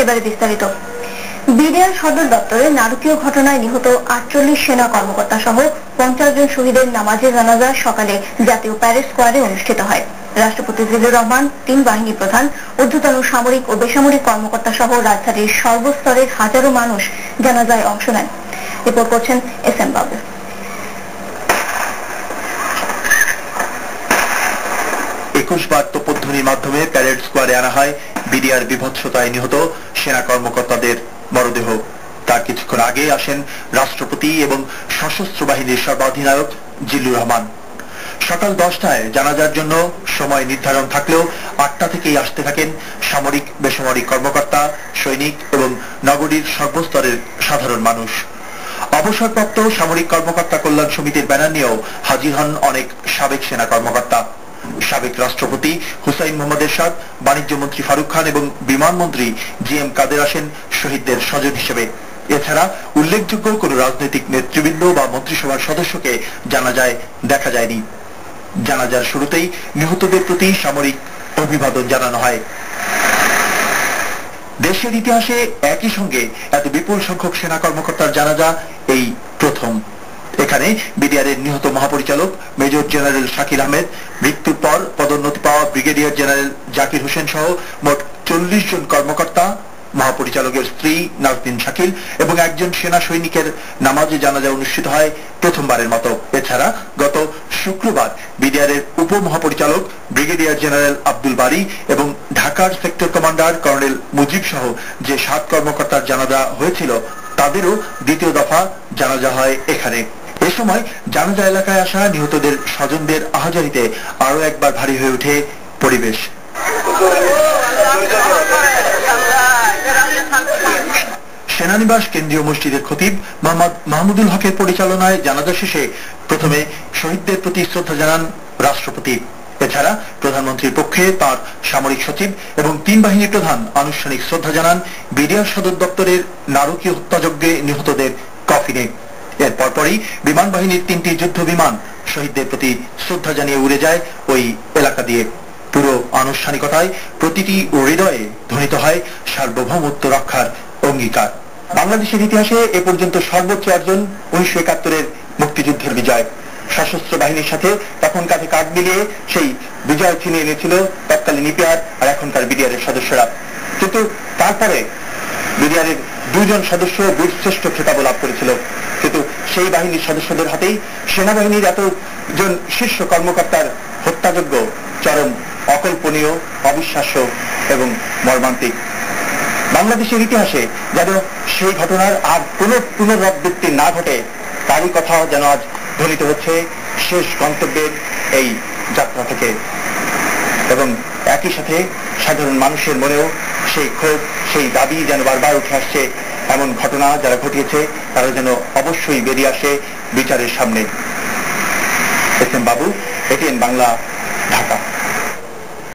এবারে বিস্তারিত। বিডিআর সদর দপ্তরে নারকীয় ঘটনায় নিহত 48 সেনা কর্মকর্তা সহ 50 জন শহীদের নামাজে জানাজা সকালে জাতীয় প্যারেড স্কোয়ারে অনুষ্ঠিত হয়। রাষ্ট্রপতি জিল্লুর রহমান, 3 বাহিনী প্রধান, ঊর্ধ্বতন সামরিক ও বেসামরিক কর্মকর্তা সহ রাজধানীর সর্বস্তরের হাজারো মানুষ জানাজায় অংশ নেন। রিপোর্ট করছেন এস.এম. বাবু। 21 বার তোপধ্বনির মাধ্যমে প্যারেড স্কোয়ারে আনা হয় বিডিআর বিভৎসতায় নিহত সেনা কর্মকর্তাদের মরদেহ। তার কিছুক্ষণ আগে আসেন রাষ্ট্রপতি এবং সশস্ত্র বাহিনীর সর্বাধিনায়ক জিল্লুর রহমান। সকাল 10টায় জানাজার জন্য সময় নির্ধারণ থাকলেও 8টা থেকেই আসতে থাকেন সামরিক বেসামরিক কর্মকর্তা, সৈনিক এবং নগরীর সর্বস্তরের সাধারণ মানুষ। অবসরপ্রাপ্ত সামরিক কর্মকর্তা কল্যাণ সমিতির ব্যানার নিয়েও হাজির হন অনেক সাবেক সেনা কর্মকর্তা। সাবেক রাষ্ট্রপতি হুসাইন মোহাম্মদ এরশাদ, বাণিজ্য মন্ত্রী ফারুক খান এবং বিমান মন্ত্রী জি.এম. কাদের আসেন শহীদদের স্বজন হিসেবে। এছাড়া উল্লেখযোগ্য কোন রাজনৈতিক নেতৃবৃন্দ বা মন্ত্রিসভার সদস্যকে জানাজায় দেখা যায়নি। জানাজার শুরুতেই নিহতদের প্রতি সামরিক অভিবাদন জানানো হয়। দেশের ইতিহাসে একই সঙ্গে এত বিপুল সংখ্যক সেনা কর্মকর্তার জানাজা এই প্রথম। এখানে বিডিআরের নিহত মহাপরিচালক মেজর জেনারেল শাকিল আহমেদ, মৃত্যুর পর পদোন্নতি পাওয়া ব্রিগেডিয়ার জেনারেল জাকির হোসেন সহ মোট 40 জন কর্মকর্তা, মহাপরিচালকের স্ত্রী নাজনীন শাকিল এবং একজন সেনা সৈনিকের নামাজে জানাজা অনুষ্ঠিত হয় প্রথমবারের মতো। এছাড়া গত শুক্রবার বিডিআরের উপমহাপরিচালক ব্রিগেডিয়ার জেনারেল আব্দুল বারী এবং ঢাকার সেক্টর কমান্ডার কর্নেল মুজিব সহ যে 7 কর্মকর্তার জানাজা হয়েছিল তাদেরও দ্বিতীয় দফা জানাজা হয় এখানে। এ সময় জানাজা এলাকায় আসা নিহতদের স্বজনদের আহাজারিতে আরো একবার ভারী হয়ে ওঠে পরিবেশ। সেনানিবাস কেন্দ্রীয় মসজিদের খতিব মোহাম্মদ মাহমুদুল হকের পরিচালনায় জানাজা শেষে প্রথমে শহীদদের প্রতি শ্রদ্ধা জানান রাষ্ট্রপতি। এছাড়া প্রধানমন্ত্রীর পক্ষে তার সামরিক সচিব এবং 3 বাহিনীর প্রধান আনুষ্ঠানিক শ্রদ্ধা জানান বিডিআর সদর দপ্তরের নারকীয় হত্যাযজ্ঞে নিহতদের কফিনে। এর পরপরই বিমান বাহিনীর 3টি যুদ্ধ বিমান শহীদদের প্রতি শ্রদ্ধা জানিয়ে উড়ে যায় ওই এলাকা দিয়ে। পুরো আনুষ্ঠানিকতায় প্রতিটি হৃদয়ে ধ্বনিত হয় সার্বভৌমত্ব রক্ষার অঙ্গীকার। বাংলাদেশের ইতিহাসে এ পর্যন্ত সর্বোচ্চ অর্জন 1971-এর মুক্তিযুদ্ধের বিজয়। সশস্ত্র বাহিনীর সাথে তখন কাঁধে কাঁধ মিলিয়ে সেই বিজয় ছিনিয়ে এনেছিল তৎকালীন ইপিআর আর এখনকার বিডিআরের সদস্যরা। কিন্তু তারপরে বিডিআরের 2 জন সদস্য বীরশ্রেষ্ঠ খেতাব লাভ করেছিল। কিন্তু সেই বাহিনীর সদস্যদের হাতেই সেনাবাহিনীর এতজন শীর্ষ কর্মকর্তার হত্যাযজ্ঞ চরম অকল্পনীয়, অবিশ্বাস্য এবং মর্মান্তিক। বাংলাদেশের ইতিহাসে যেন সেই ঘটনার আর কোন পুনরাবৃত্তি না ঘটে তারই কথা যেন আজ ধ্বনিত হচ্ছে শেষ গন্তব্যের এই যাত্রা থেকে। এবং একই সাথে সাধারণ মানুষের মনেও সেই ক্ষোভ, সেই দাবি যেন বারবার উঠে আসছে এমন ঘটনা যারা ঘটিয়েছে তারা যেন অবশ্যই বেরিয়ে আসে বিচারের সামনে। এস.এম. বাবু, এটিএন বাংলা, ঢাকা।